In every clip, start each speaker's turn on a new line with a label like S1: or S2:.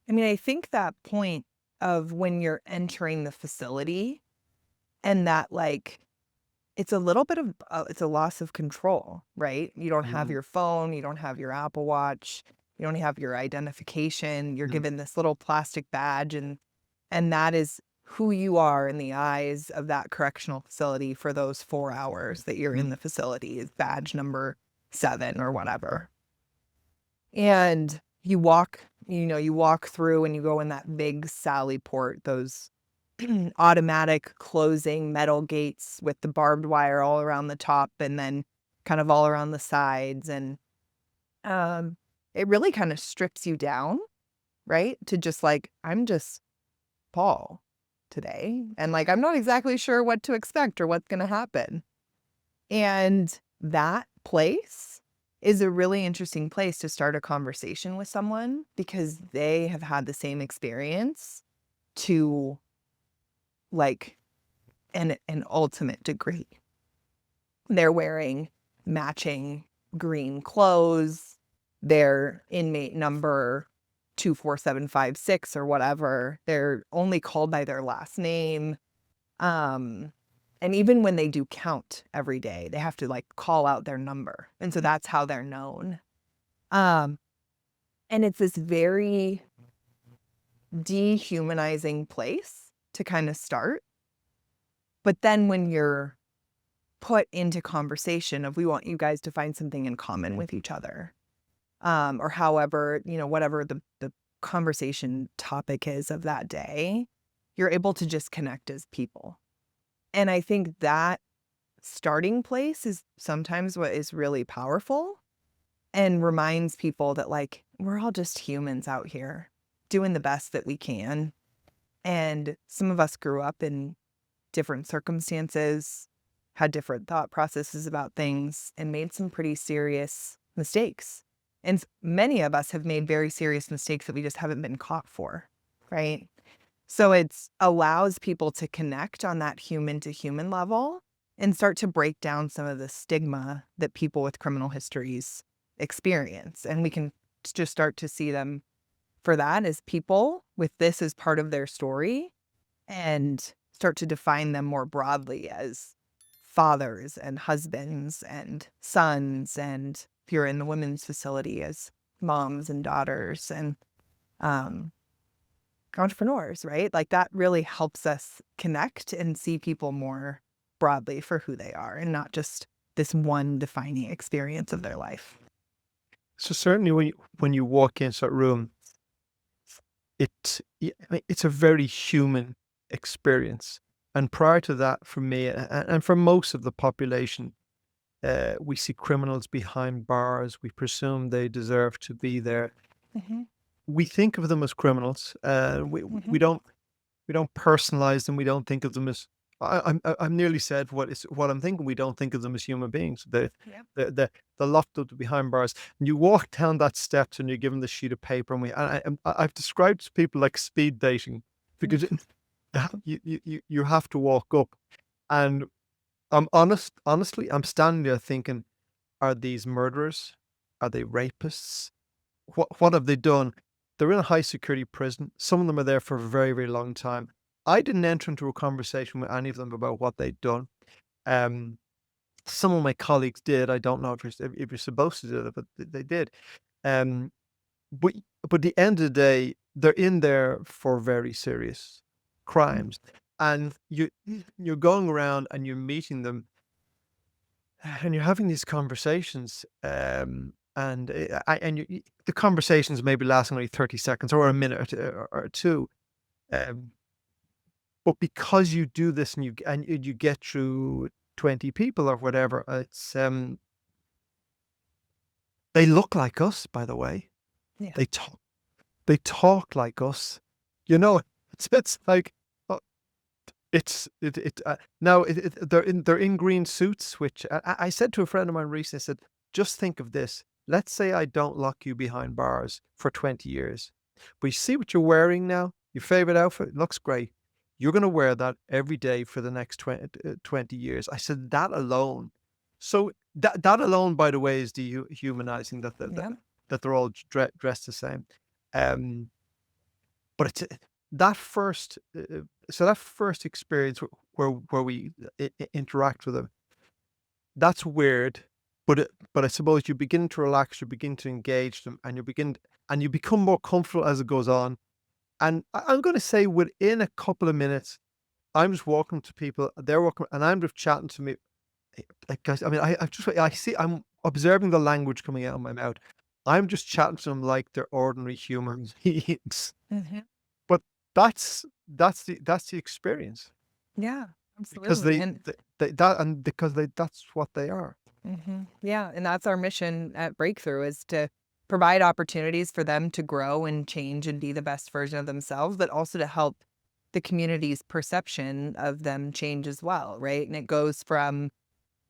S1: I mean, I think that point of when you're entering the facility and that like it's a little bit of it's a loss of control, right? You don't have
S2: Mm,
S1: your phone, you don't have your Apple Watch, you don't have your identification. You're
S2: mm,
S1: given this little plastic badge and that is who you are in the eyes of that correctional facility for those 4 hours that you're in
S2: mm,
S1: the facility is badge number 7 or whatever. And you walk through and you go in that big sally port, those automatic closing metal gates with the barbed wire all around the top and then kind of all around the sides. And um, it really kind of strips you down, right? To just like, I'm just Paul today. And like, I'm not exactly sure what to expect or what's going to happen. And that place is a really interesting place to start a conversation with someone because they have had the same experience to like an ultimate degree. They're wearing matching green clothes. They're inmate number 24756 or whatever. They're only called by their last name. Um, and even when they do count every day, they have to like call out their number. And so that's how they're known. Um, and it's this very dehumanizing place to kind of start. But then when you're put into conversation of we want you guys to find something in common with each other, or however, whatever the conversation topic is of that day, you're able to just connect as people. And I think that starting place is sometimes what is really powerful and reminds people that, like, we're all just humans out here doing the best that we can. And some of us grew up in different circumstances, had different thought processes about things, and made some pretty serious mistakes. And many of us have made very serious mistakes that we just haven't been caught for, right? So it's allows people to connect on that human to human level and start to break down some of the stigma that people with criminal histories experience. And we can just start to see them for that as people with this as part of their story and start to define them more broadly as fathers and husbands and sons. And if you're in the women's facility as moms and daughters and um, entrepreneurs, right? Like that really helps us connect and see people more broadly for who they are and not just this one defining experience of their life.
S2: So certainly when you walk into that room, I mean, it's a very human experience. And prior to that, for me and for most of the population, we see criminals behind bars. We presume they deserve to be there.
S1: Mhm,
S2: We think of them as criminals.
S1: mhm.
S2: We don't personalize them. We don't think of them as I'm nearly said what I'm thinking. We don't think of them as human beings.
S1: Yep.
S2: They're locked up behind bars. And you walk down that steps and you're given the sheet of paper. I've described to people like speed dating because you have to walk up. And honestly, I'm standing there thinking, are these murderers? Are they rapists? What have they done? They're in a high security prison. Some of them are there for a very, very long time. I didn't enter into a conversation with any of them about what they'd done. Um, some of my colleagues did. I don't know if you're supposed to do that, but they did. Um, but at the end of the day, they're in there for very serious crimes, and you're going around and you're meeting them and you're having these conversations, the conversations maybe lasting only 30 seconds or a minute or 2, um, but because you do this and you get through 20 people or whatever, they look like us, by the way.
S1: Yeah.
S2: They talk they talk like us. You know, it's like, uh, now they're in green suits, which I said to a friend of mine recently, I said, "Just think of this. Let's say I don't lock you behind bars for 20 years, but you see what you're wearing now? Your favorite outfit? Looks great. You're gonna wear that every day for the next 20 years." I said, "That alone." So that alone, by the way, is dehumanizing that
S1: Yep.
S2: that they're all dressed the same. Um But it's that first, so that first experience where we interact with them, that's weird. But I suppose you begin to relax, you begin to engage them, and you become more comfortable as it goes on. And I'm going to say within a couple of minutes, I'm just walking to people, they're walking, and I'm just chatting to me. Like, guys, I mean, I see, I'm observing the language coming out of my mouth. I'm just chatting to them like they're ordinary human beings.
S1: Mhm.
S2: But that's the experience
S1: Yeah,
S2: because
S1: absolutely. And
S2: because that's what they are.
S1: yeah, and that's our mission at Breakthrough is to provide opportunities for them to grow and change and be the best version of themselves, but also to help the community's perception of them change as well, right? And it goes from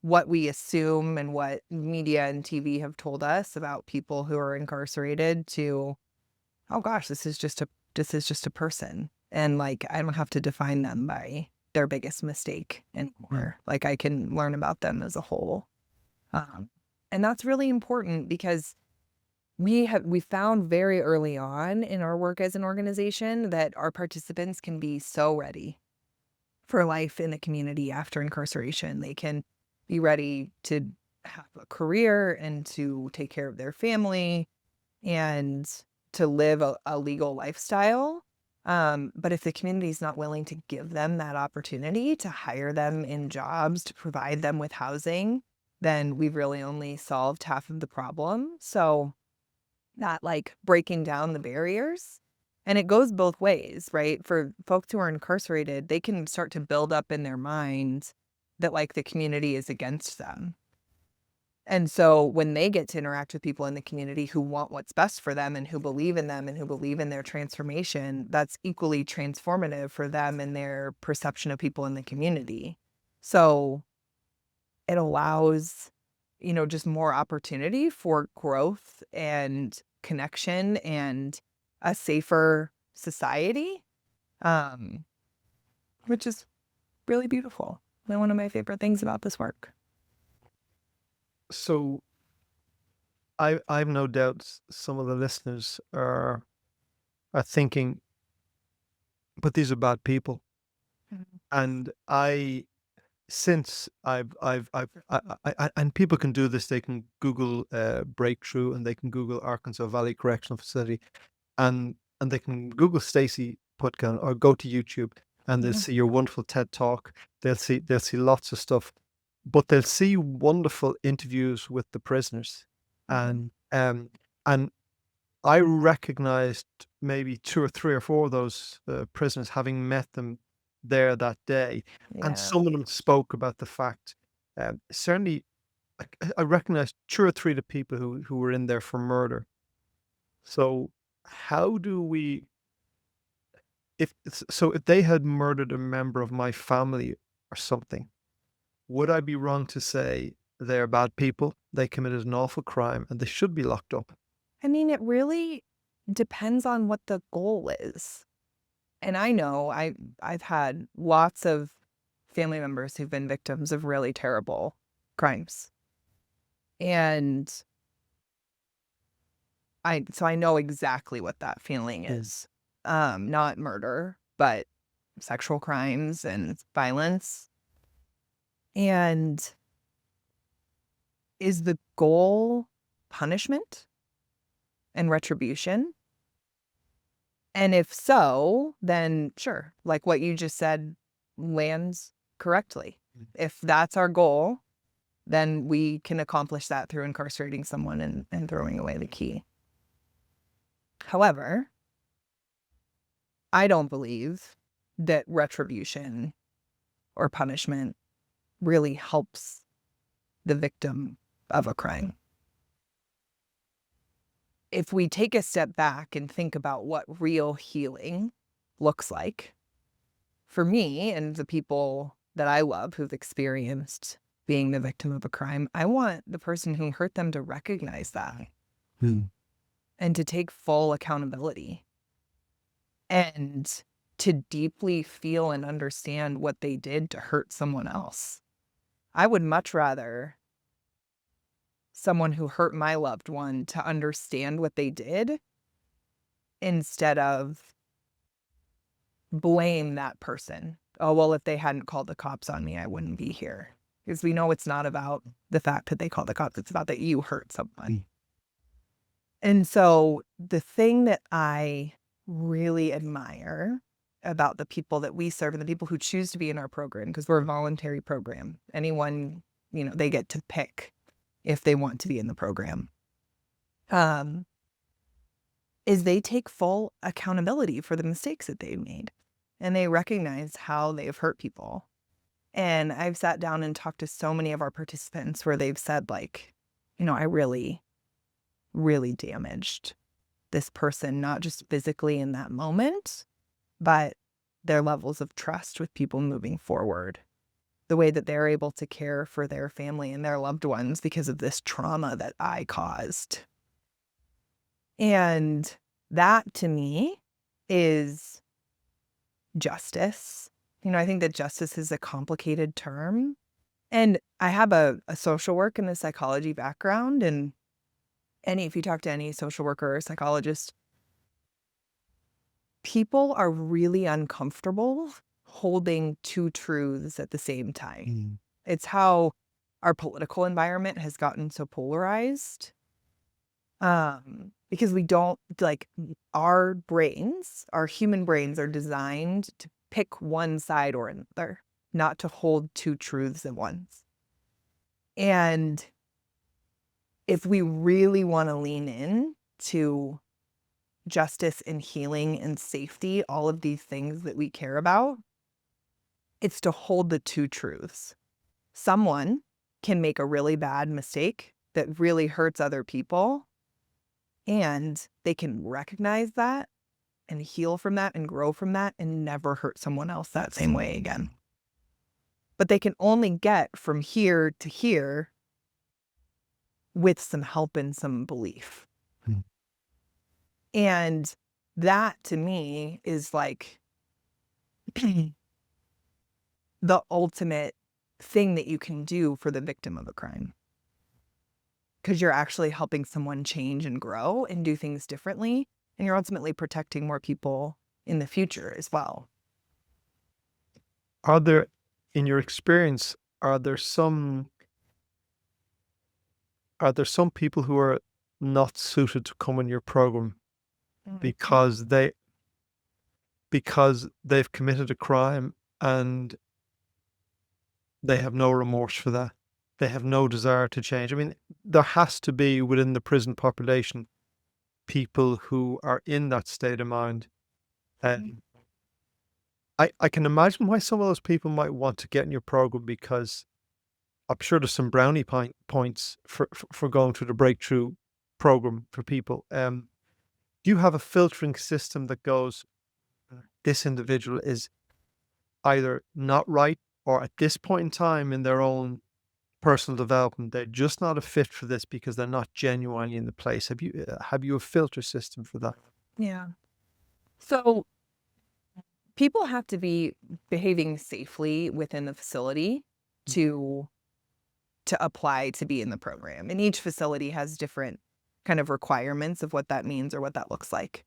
S1: what we assume and what media and TV have told us about people who are incarcerated to, oh gosh, this is just a person. And like I don't have to define them by their biggest mistake
S2: Mm.
S1: anymore. Like I can learn about them as a whole. Um, and that's really important because we found very early on in our work as an organization that our participants can be so ready for life in the community after incarceration. They can be ready to have a career and to take care of their family and to live a legal lifestyle. But if the community is not willing to give them that opportunity to hire them in jobs, to provide them with housing, then we've really only solved half of the problem. So that like breaking down the barriers. And it goes both ways, right? For folks who are incarcerated, they can start to build up in their minds that like the community is against them. And so when they get to interact with people in the community who want what's best for them and who believe in them and who believe in their transformation, that's equally transformative for them and their perception of people in the community. So it allows, just more opportunity for growth and connection and a safer society, um, which is really beautiful. And one of my favorite things about this work.
S2: So I've no doubt some of the listeners are thinking, but these are bad people.
S1: Mhm.
S2: And since and people can do this, they can Google Breakthrough, and they can Google Arkansas Valley Correctional Facility, and they can Google Stacey Putka or go to YouTube, and they'll
S1: Mhm.
S2: see your wonderful TED talk. They'll see lots of stuff, but they'll see wonderful interviews with the prisoners,
S1: Mhm.
S2: and I recognized maybe 2 or 3 or 4 of those, prisoners, having met them there that day, and
S1: Yeah.
S2: some of them spoke about the fact, certainly, I recognized 2 or 3 of the people who were in there for murder. So, how do we if they had murdered a member of my family or something, would I be wrong to say they're bad people? They committed an awful crime, and they should be locked up.
S1: I mean, it really depends on what the goal is. And I know I've had lots of family members who've been victims of really terrible crimes. And I know exactly what that feeling
S2: Mm.
S1: is. Not murder, but sexual crimes and violence. And is the goal punishment and retribution? And if so, then sure, like what you just said lands correctly.
S2: Mm.
S1: If that's our goal, then we can accomplish that through incarcerating someone and throwing away the key. However, I don't believe that retribution or punishment really helps the victim of a crime. If we take a step back and think about what real healing looks like, for me and the people that I love who've experienced being the victim of a crime, I want the person who hurt them to recognize that
S2: Mm.
S1: and to take full accountability and to deeply feel and understand what they did to hurt someone else. I would much rather someone who hurt my loved one to understand what they did instead of blame that person. Oh, well, if they hadn't called the cops on me, I wouldn't be here. Because we know it's not about the fact that they called the cops. It's about that you hurt someone. And so the thing that I really admire about the people that we serve and the people who choose to be in our program, because we're a voluntary program, anyone, they get to pick if they want to be in the program, is they take full accountability for the mistakes that they've made. And they recognize how they've hurt people. And I've sat down and talked to so many of our participants where they've said, like, I really, really damaged this person, not just physically in that moment, but their levels of trust with people moving forward, the way that they're able to care for their family and their loved ones because of this trauma that I caused. And that to me is justice. I think that justice is a complicated term. And I have a social work and a psychology background. And if you talk to any social worker or psychologist, people are really uncomfortable holding two truths at the same time. It's how our political environment has gotten so polarized. Because we don't, like, our human brains are designed to pick one side or another, not to hold two truths at once. And if we really want to lean in to justice and healing and safety, all of these things that we care about, it's to hold the two truths. Someone can make a really bad mistake that really hurts other people, and they can recognize that and heal from that and grow from that and never hurt someone else that same way again. But they can only get from here to here with some help and some belief. And that to me is like the ultimate thing that you can do for the victim of a crime. Because you're actually helping someone change and grow and do things differently. And you're ultimately protecting more people in the future as well.
S2: Are there, in your experience, are there some people who are not suited to come in your program because they've committed a crime and they have no remorse for that? They have no desire to change. I mean, there has to be within the prison population people who are in that state of mind. I can imagine why some of those people might want to get in your program, because I'm sure there's some brownie points for going through the breakthrough program for people. Do you have a filtering system that goes, this individual is either not right, or at this point in time in their own personal development, they're just not a fit for this because they're not genuinely in the place? Have you a filter system for that?
S1: Yeah. So people have to be behaving safely within the facility to apply to be in the program. And each facility has different kind of requirements of what that means or what that looks like.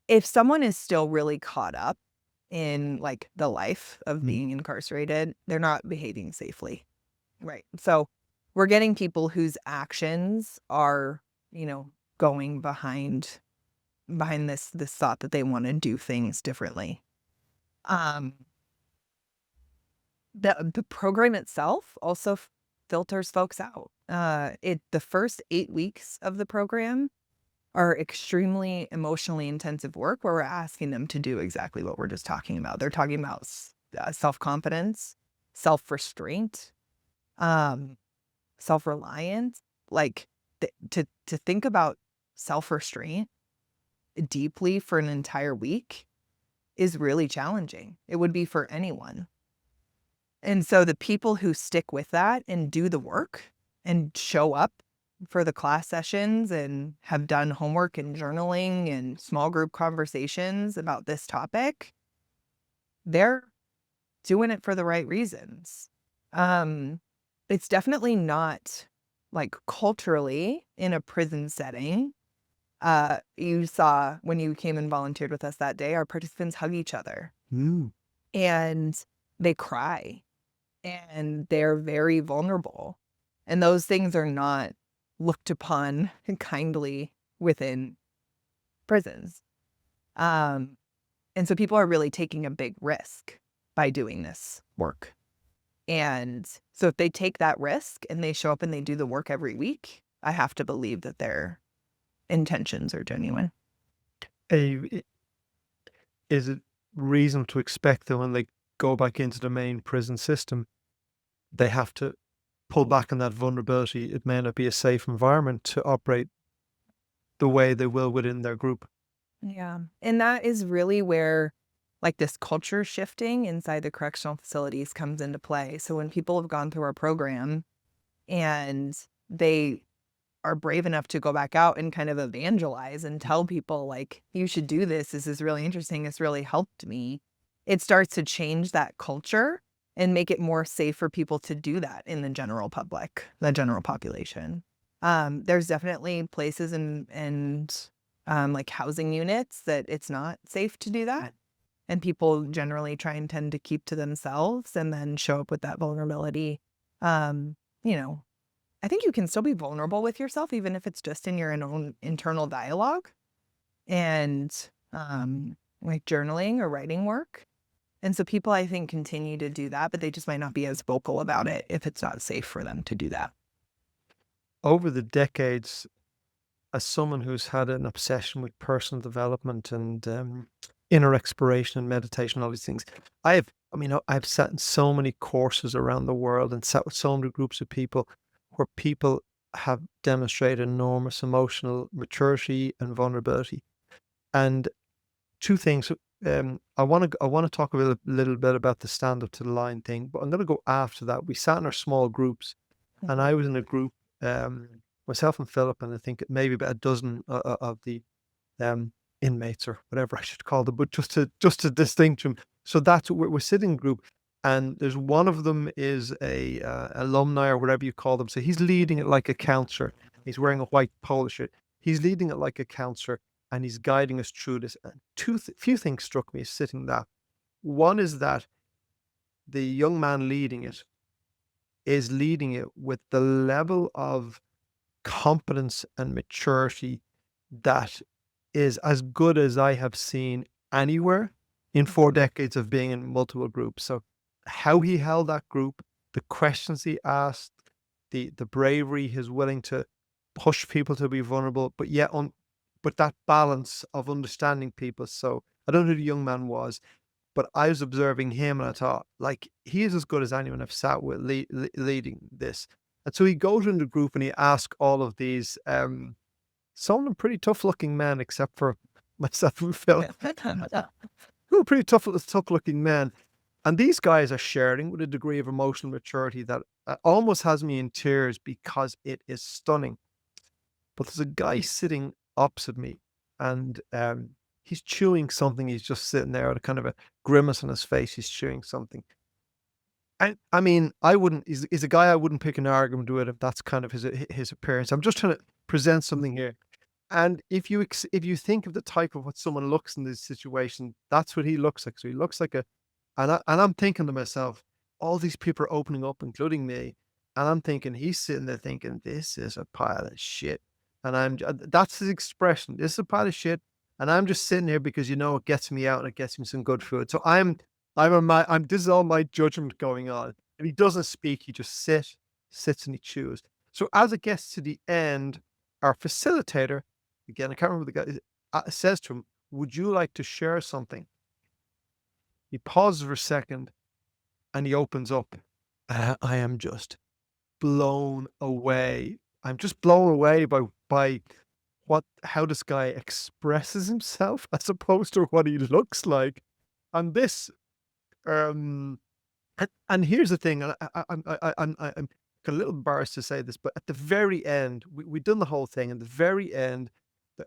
S1: If someone is still really caught up in, like, the life of being incarcerated, they're not behaving safely. Right. So we're getting people whose actions are, going behind this thought that they want to do things differently. The program itself also filters folks out. The first 8 weeks of the program are extremely emotionally intensive work where we're asking them to do exactly what we're just talking about. They're talking about self-confidence, self-restraint, self-reliance. Like, to think about self-restraint deeply for an entire week is really challenging. It would be for anyone. And so the people who stick with that and do the work and show up for the class sessions and have done homework and journaling and small group conversations about this topic, they're doing it for the right reasons. It's definitely not, like, culturally in a prison setting, You saw when you came and volunteered with us that day, our participants hug each other
S2: Mm.
S1: and they cry and they're very vulnerable. And those things are not looked upon kindly within prisons. Um, and so people are really taking a big risk by doing this work. And so if they take that risk and they show up and they do the work every week, I have to believe that their intentions are genuine.
S2: A, is it reasonable to expect that when they go back into the main prison system, they have to pull back on that vulnerability? It may not be a safe environment to operate the way they will within their group.
S1: Yeah. And that is really where like this culture shifting inside the correctional facilities comes into play. So when people have gone through our program and they are brave enough to go back out and kind of evangelize and tell people like, you should do this. This is really interesting. It's really helped me. It starts to change that culture and make it more safe for people to do that in the general public, the general population. There's definitely places and like housing units that it's not safe to do that. And people generally try and tend to keep to themselves and then show up with that vulnerability. Um, you know, I think you can still be vulnerable with yourself, even if it's just in your own internal dialogue and like journaling or writing work. And so people, I think, continue to do that, but they just might not be as vocal about it if it's not safe for them to do that.
S2: Over the decades, as someone who's had an obsession with personal development and inner exploration and meditation, all these things, I've sat in so many courses around the world and sat with so many groups of people where people have demonstrated enormous emotional maturity and vulnerability. And two things. I want to talk a little bit about the stand up to the line thing, but I'm going to go after that. We sat in our small groups, and I was in a group, myself and Philip, and I think maybe about a dozen of the um, inmates or whatever I should call them, but just to distinct them. So that's we're sitting in a group, and there's one of them is a alumni or whatever you call them. So he's leading it like a counselor. He's wearing a white polo shirt. He's leading it like a counselor, and he's guiding us through this. And few things struck me sitting that. One is that the young man leading it is leading it with the level of competence and maturity that is as good as I have seen anywhere in 4 decades of being in multiple groups. So how he held that group, the questions he asked, the bravery, his willing to push people to be vulnerable, but yet but that balance of understanding people. So I don't know who the young man was, but I was observing him and I thought, like, he is as good as anyone I've sat with leading this. And so he goes in the group and he asks all of these, some of them pretty tough looking men, except for myself and Phil, who are pretty tough looking men. And these guys are sharing with a degree of emotional maturity that almost has me in tears because it is stunning. But there's a guy sitting opposite me and he's chewing something. He's just sitting there with a kind of a grimace on his face. He's chewing something. I mean, I wouldn't. He's a guy I wouldn't pick an argument with if that's kind of his appearance. I'm just trying to present something here. And if you think of the type of what someone looks in this situation, that's what he looks like. So he looks like I'm thinking to myself, all these people are opening up, including me, and I'm thinking he's sitting there thinking this is a pile of shit, and that's his expression. This is a pile of shit, and I'm just sitting here because it gets me out and it gets me some good food. So I'm this is all my judgment going on. And he doesn't speak, he just sits and he chews. So as it gets to the end, our facilitator, again, I can't remember the guy, says to him, "Would you like to share something?" He pauses for a second and he opens up. I am just blown away. I'm just blown away by how this guy expresses himself as opposed to what he looks like. And this um and here's the thing, and I'm a little embarrassed to say this, but at the very end, we've done the whole thing. And the very end,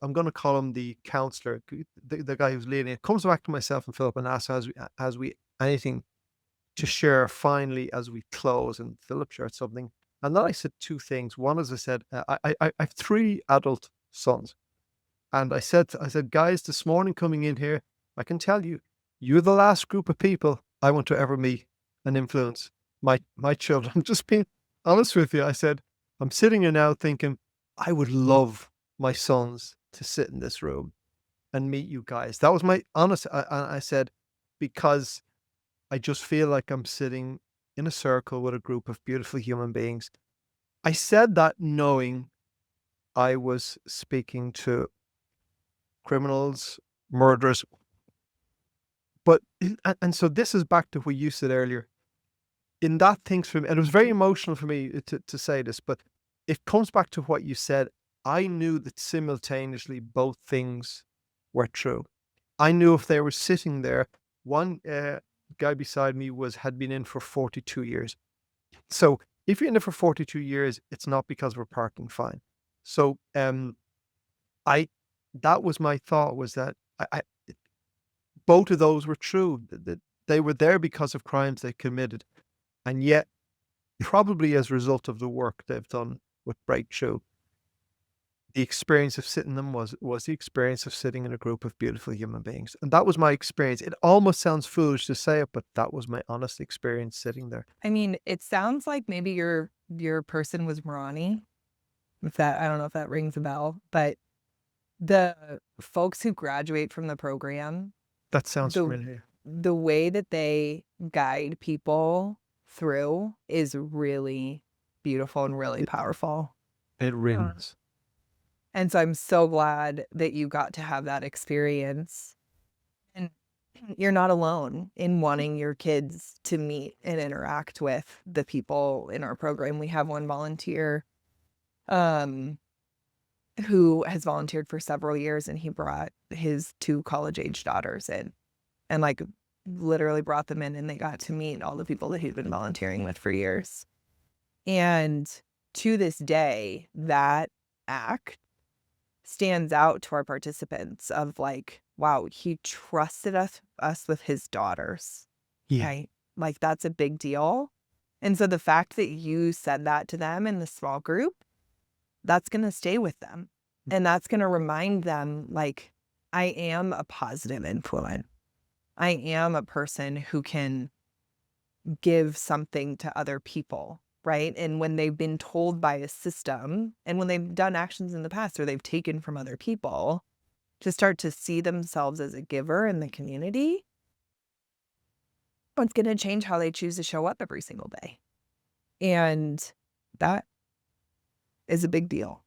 S2: I'm going to call him the counselor, the guy who's leading it, comes back to myself and Philip and asks, as we anything to share finally as we close. And Philip shared something. And then I said two things. One is I said, I have three adult sons. And I said, guys, this morning coming in here, I can tell you, you're the last group of people I want to ever meet and influence my children. I'm just being honest with you. I said, I'm sitting here now thinking, I would love my sons to sit in this room and meet you guys. That was my honest. I said, because I just feel like I'm sitting in a circle with a group of beautiful human beings. I said that knowing I was speaking to criminals, murderers. But and so this is back to what you said earlier. In that things for me, and it was very emotional for me to say this, but it comes back to what you said. I knew that simultaneously both things were true. I knew if they were sitting there, one guy beside me had been in for 42 years. So if you're in there for 42 years, it's not because we're parking fine. So I that was my thought, was that I both of those were true. That they were there because of crimes they committed, and yet probably as a result of the work they've done with Breakthrough, the experience of sitting them was the experience of sitting in a group of beautiful human beings, and that was my experience. It almost sounds foolish to say it, but that was my honest experience sitting there.
S1: I mean, it sounds like maybe your person was Ronnie. If that, I don't know if that rings a bell, but the folks who graduate from the program,
S2: That sounds
S1: the
S2: familiar.
S1: the way that they guide people through is really beautiful and really
S2: It,
S1: powerful.
S2: it rings.
S1: And so I'm so glad that you got to have that experience. And you're not alone in wanting your kids to meet and interact with the people in our program. We have one volunteer um, who has volunteered for several years, and he brought his 2 college-age daughters in and, like, literally brought them in, and they got to meet all the people that he'd been volunteering with for years. And to this day, that act stands out to our participants of like, wow, he trusted us with his daughters,
S2: Yeah.
S1: right? Like that's a big deal. And so the fact that you said that to them in the small group, that's going to stay with them. And that's going to remind them like, I am a positive influence. I am a person who can give something to other people, right? And when they've been told by a system and when they've done actions in the past or they've taken from other people, to start to see themselves as a giver in the community, it's going to change how they choose to show up every single day. And that is a big deal.